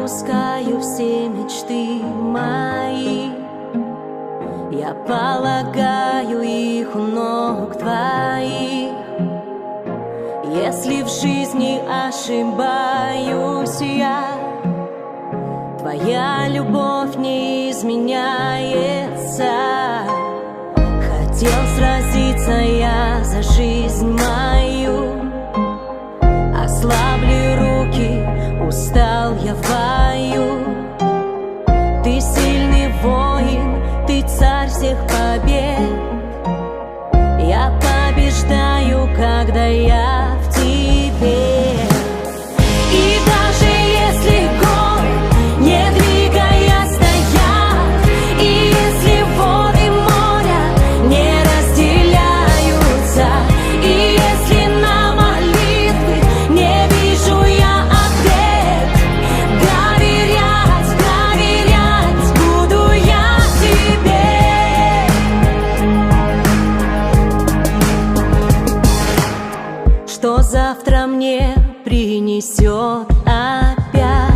отпускаю все мечты мои. Я полагаю их у ног твоих. Если в жизни ошибаюсь я, твоя любовь не изменяется. Хотел сразиться я за жизнь мою, ослабли руки, устал я в бою. Ты сильный воин, ты царь всех побед. Я побеждаю, когда я в тебе. И даже если горы не двигая стоят, и если воды моря не разделяются, и если на молитвы не вижу я ответ, доверять буду я тебе. Что завтра мне принесет опять?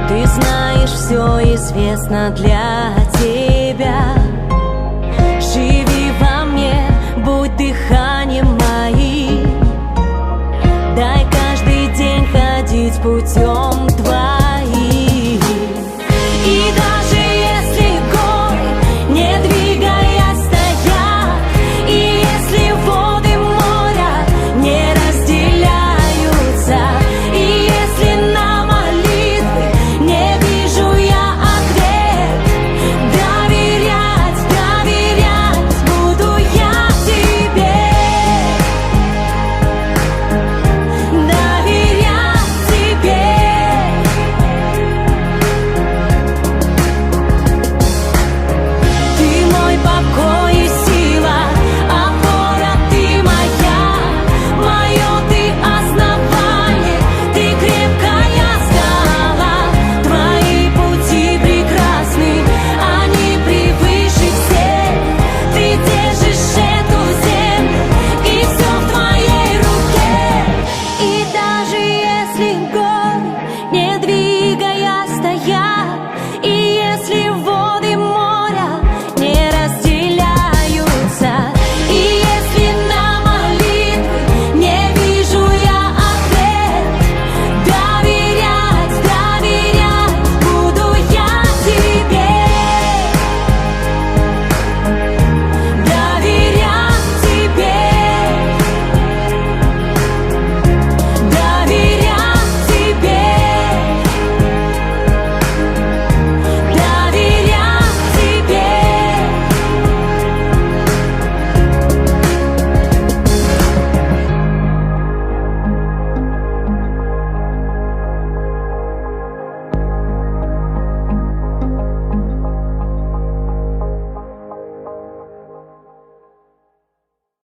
Ты знаешь, все известно для тебя. Живи во мне, будь дыханием моим. Дай каждый день ходить путем